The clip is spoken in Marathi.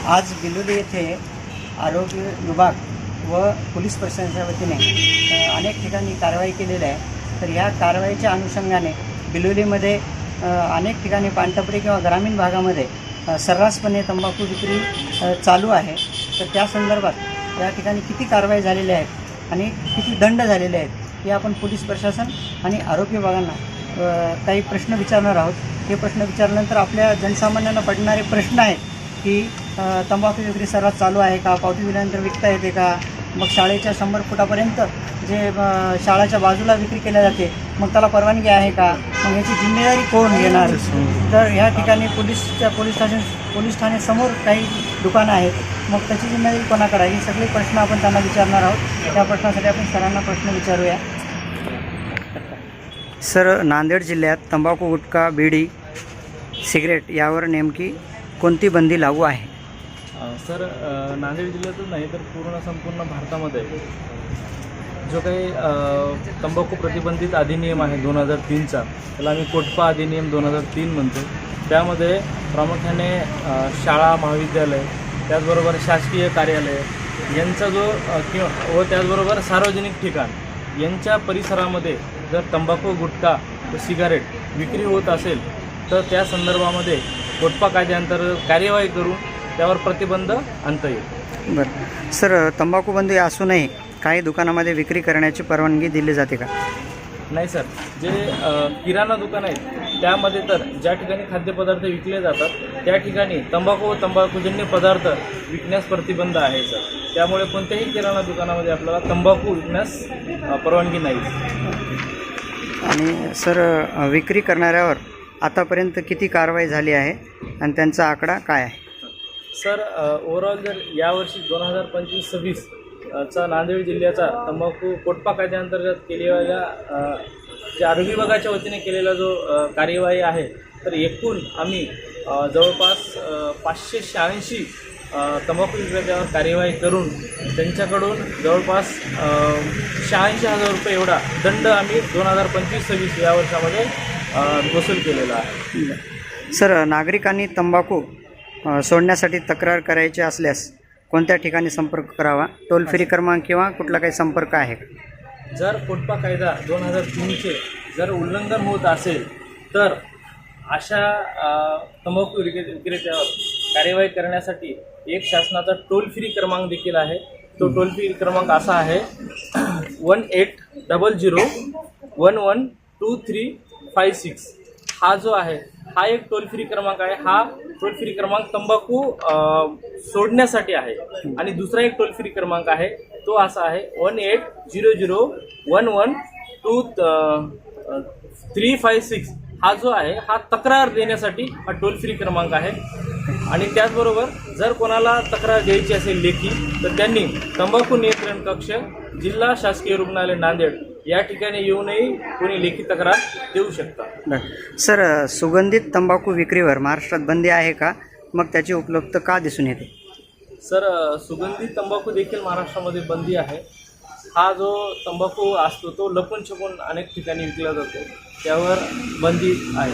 आज बिलोली येथे आरोग्य विभाग व पोलीस प्रशासनाच्या वतीने अनेक ठिकाणी कारवाई केलेली आहे। तर ह्या कारवाईच्या अनुषंगाने बिलोलीमध्ये अनेक ठिकाणी पानटपरी किंवा ग्रामीण भागामध्ये सर्रासपणे तंबाखू विक्री चालू आहे। तर त्या संदर्भात या ठिकाणी किती कारवाई झालेल्या आहेत आणि किती दंड झालेले आहेत हे आपण पोलीस प्रशासन आणि आरोग्य विभागांना काही प्रश्न विचारणार आहोत। हे प्रश्न विचारल्यानंतर आपल्या जनसामान्यांना पडणारे प्रश्न आहेत की तंबाखू विक्री सर्रास चालू आहे का, पावती दिल्यानंतर विकता येते का, मग शाळेच्या 100 फुटापर्यंत जे शाळेच्या बाजूला विक्री केल्या जाते मग त्याला परवानगी आहे का, मग याची जिम्मेदारी कोण घेणार। तर ह्या ठिकाणी पोलीस ठाण्यासमोर काही दुकानं आहेत, मग त्याची जिम्मेदारी कोणाकडे आहे, हे सगळे प्रश्न आपण त्यांना विचारणार आहोत। त्या प्रश्नासाठी आपण सरांना प्रश्न विचारूया। सर, नांदेड जिल्ह्यात तंबाखू, गुटखा, बीडी, सिगरेट यावर नेमकी कोणती बंदी लागू आहे? सर, नांदेड जिल्ह्यातच नाही तर संपूर्ण भारतामध्ये जो काही तंबाखू प्रतिबंधित अधिनियम आहे 2003चा, त्याला आम्ही कोटपा अधिनियम 2003 म्हणतो। त्यामध्ये प्रामुख्याने शाळा, महाविद्यालय, त्याचबरोबर शासकीय कार्यालय यांचा जो व त्याचबरोबर सार्वजनिक ठिकाण यांच्या परिसरामध्ये जर तंबाखू, गुटखा व सिगारेट विक्री होत असेल तर त्या संदर्भामध्ये कोटपा कायद्याअंतर्गत कार्यवाही करून त्यावर प्रतिबंध आणता येईल। बरं सर, तंबाखू बंदी असूनही काही दुकानामध्ये विक्री करण्याची परवानगी दिली जाते का? नाही सर, जे किराणा दुकान आहेत त्यामध्ये तर ज्या ठिकाणी खाद्यपदार्थ विकले जातात त्या ठिकाणी तंबाखू व तंबाखूजन्य पदार्थ विकण्यास प्रतिबंध आहे सर। त्यामुळे कोणत्याही किराणा दुकानामध्ये आपल्याला तंबाखू विकण्यास परवानगी नाही। आणि सर, विक्री करणाऱ्यावर आतापर्यंत किती कारवाई झाली आहे आणि त्यांचा आकडा काय आहे? सर, ओव्हरऑल जर यावर्षी 2025-26 चा नांदेड जिल्ह्याचा तंबाखू कोटपा कायद्याअंतर्गत केलेल्या जे आरोग्य विभागाच्या वतीने केलेला जो कार्यवाही आहे, तर एकूण आम्ही जवळपास 586 तंबाखू विक्रेत्यावर कार्यवाही करून त्यांच्याकडून जवळपास 86,000 रुपये एवढा दंड आम्ही 2025-26 या वर्षामध्ये वसूल केलेला आहे। सर, नागरिकांनी तंबाखू सोडण्यासाठी तक्रार करायची असल्यास कोणत्या ठिकाणी संपर्क करावा? टोल फ्री क्रमांक किंवा कुठला काही संपर्क आहे? जर कोटपा कायदा 2003चे जर उल्लंघन होत असेल तर अशा तंबाखू विक्रेत्यावर कार्यवाही करण्यासाठी एक शासनाचा टोल फ्री क्रमांक देखील आहे। तो टोल फ्री क्रमांक असा आहे 1800112356। हा जो आहे हा एक टोल फ्री क्रमांक आहे। हा टोल फ्री क्रमांक तंबाखू सोडण्यासाठी आहे। आणि दुसरा एक टोल फ्री क्रमांक आहे तो असा आहे 1800112356। हा जो आहे हा तक्रार देण्यासाठी हा टोल फ्री क्रमांक आहे। आणि त्याचबरोबर जर कोणाला तक्रार द्यायची असेल लेखी तर त्यांनी तंबाखू नियंत्रण कक्ष, जिल्हा शासकीय रुग्णालय नांदेड या ठिकाणी येऊनही कोणी लेखी तक्रार देऊ शकता। सर, सुगंधित तंबाखू विक्रीवर महाराष्ट्रात बंदी आहे का? मग त्याची उपलब्धता का दिसून येते? सर, सुगंधित तंबाखू देखील महाराष्ट्रामध्ये बंदी आहे। हा जो तंबाखू असतो तो लपून छपून अनेक ठिकाणी विकला जातो, त्यावर बंदी आहे।